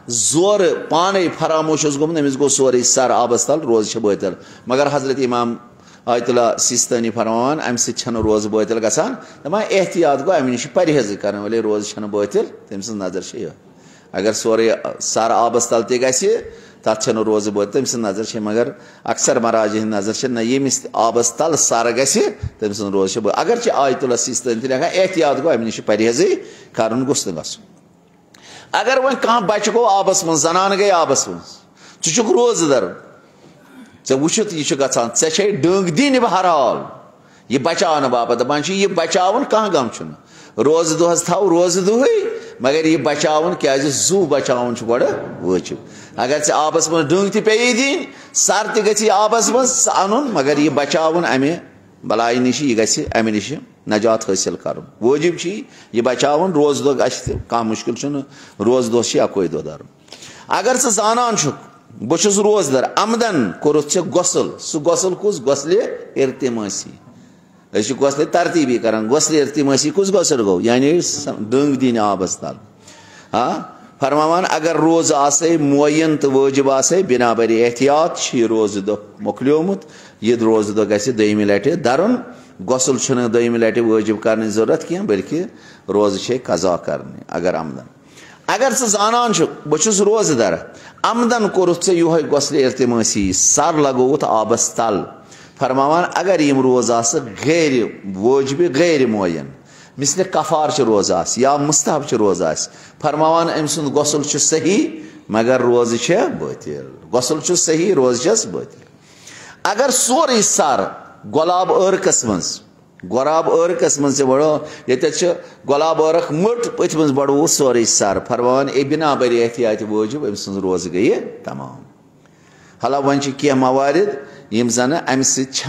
जोर पाने फरामोश गोमुत अमिस गो सोरे सर आबस तल रोज बातिल मगर हजरत इमाम आयतुल्ला सिस्तानी फरमान अम सत रोज बातिल गसान दपान एहतियात गो अमि नश परहेज कर वले रोज बातिल तम सज नजर अगर सोरे सर आबस तल तथ रोज बातिल तम सज नजर मगर अक्सर मराज नजर न यमिस आबस तल सर गम सज रोज अगर आयतुल्ला सिस्तानी लिखा एहतियात गो अमि नश परहेज कर गोस अगर वन कह बच गो आबस मज जनान गई आबस मज ुक रोजदर ऐ वुत यह गचान ऐ डंग दिन बहरहाल यह बचान बापत दपान यह बचावन कह गम रोज दोहस थव रोज दुह मगर यह बचावन क्या जू बचावन गो वाजिब अगर ऐ आबस मज डंग पे दिन सर ती आबस मज अन मगर यह बचावन अमे बलाई नश यह गमे नश नजात हासिल कर वाजिब यह बचावन रोज दो कह मुश्किल रोज दो अकोई दो दर अगर स जानान बहुस रोजदार आमदन कोरुत गसल सह गसल कुस गसले इर्तिमासी गसले तरतीबी कर गसले इर्तिमासी कुस गसल गो यानी डंग दिन आबस तल हाँ फरमान अगर रोज आसे मुयन तो वाजिब आसे बिना बर एहतियात यह रोज दो मोकलियोमुत यह रोज दो गि दोयमि लटि दरुन गसल दोयमि लटि वाजिब करने जरूरत कह बल्कि रोज कज़ा करने अगर आमदन अगर स जानान बहुस रोजदार आमदन कोरुत यह गसल इर्तिमासी सर लगोत आबस तल फरमान अगर यम रोज गैर वाजिब गैर मुयन मिसल कफार रोज या मुस्तहब रोज फरमान अम सुंद गसल सही मगर रोज बातिल गसल सही रोज बातिल अगर सोरे सर गुलाब अर्कस मज गुलाब अर्कस मज बड़ो ये गुलाब अर्क मुट पथ मज बड़ो सोरे सर फरमान ए बिना बर एहतियात वाजिब अम सुंद रोज गई तमाम हाला वन कह मवारिद यम जन अम सत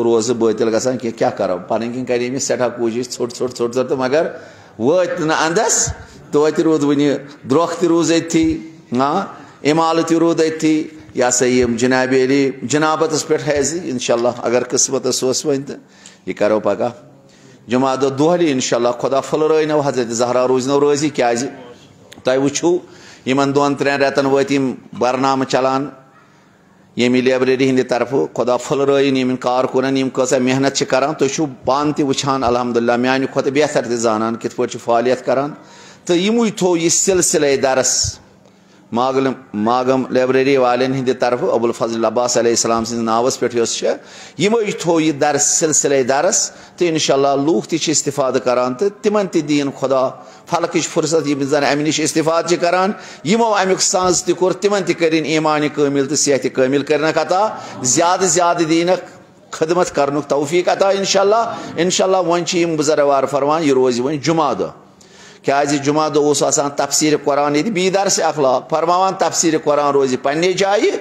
रोज बातिल गसान क्या करो पन किन कर सठा कोशिश ोट तो मगर वत न अंदस तो रूद वन द्रोख त रूज अथी इमाल त रूद अथी यह सा यम जनाब अली जनाबत पे हैजी इंशाल्लाह अगर किस्मत वन तो यह करो पगह जुमा दो दोहली इंशाल्लाह खुदा फल रनो हजरत जहरा रूजनो रोजी क्या तुम वो इन 2-3 रेतन वत बरनाम चलान यमी लाइब्रेरी हंद तरफ खुदा फल रन यम कारकुनन यम कसा मेहनत करान तुम पान त वुछान अल्हम्दुलिल्लाह माने खुद बेहतर त जानान कित पट फालियत करान तो यमु थो यह सिलसिले दरस मागम लाइब्रेरी वालन हंद तरफ अबुल फजल अब्बास अलैहिस्सलाम सिंद नावस पे यमो थो यह दरस सिलसिले दरस तो इंशाल्लाह लूख त इस्तिफाद करान तो तिमन त दीन खुदा फलकच फुर्सत यम जन अमि नश इस्तिफाद करान यमो अमुक सांस त कोर तिमन त करिन ईमान कामिल तो सेहत कामिल करनक अता ज्यादा ज्यादा दीनक खदमत करनुक तौफीक अता इंशाल्लाह वन यम बुजुर्गवार फरमान यह रोज वन जुमा दो क्या जुमा दो तफसीर कुरान ये बी दरस अखलाक फरमान तफसीर कुरान रोज पन्ने जाए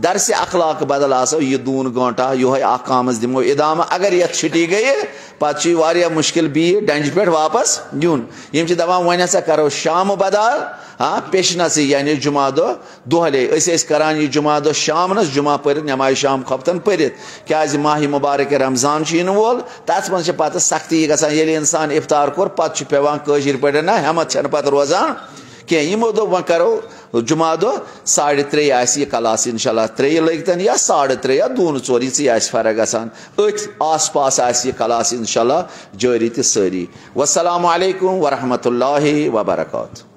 दरस अखलाक बदल आसो यह 2 घंटा यो काम दिमो इदामा अगर ये छुट्टी गई पे मुश्किल बी डंज पे वापस दिन यम दपान वन हसा करो शाम बदल हाँ पेशनस यानी जुमा दो दोहले करान यह जुमा दो शाम जुमा पर नमाज शाम खपतन पर क्या माह मुबारक रमजान इन वोल तथ मज पे सख्ती गसान ये इंसान इफ्तार कोर पे पेवान कशीर पे ना हेमत पे रोजान कह यमो दो वह करो जुमा दो 3:30 यह क्लास इंशाल्लाह 3 लगतन या 3:30 या 2-4 यह फर्क गसान अथ आस पास यह क्लास इंशाल्लाह जारी तो सारी वस्सलामु अलैकुम वरहमतुल्लाहि वबरकातुहू।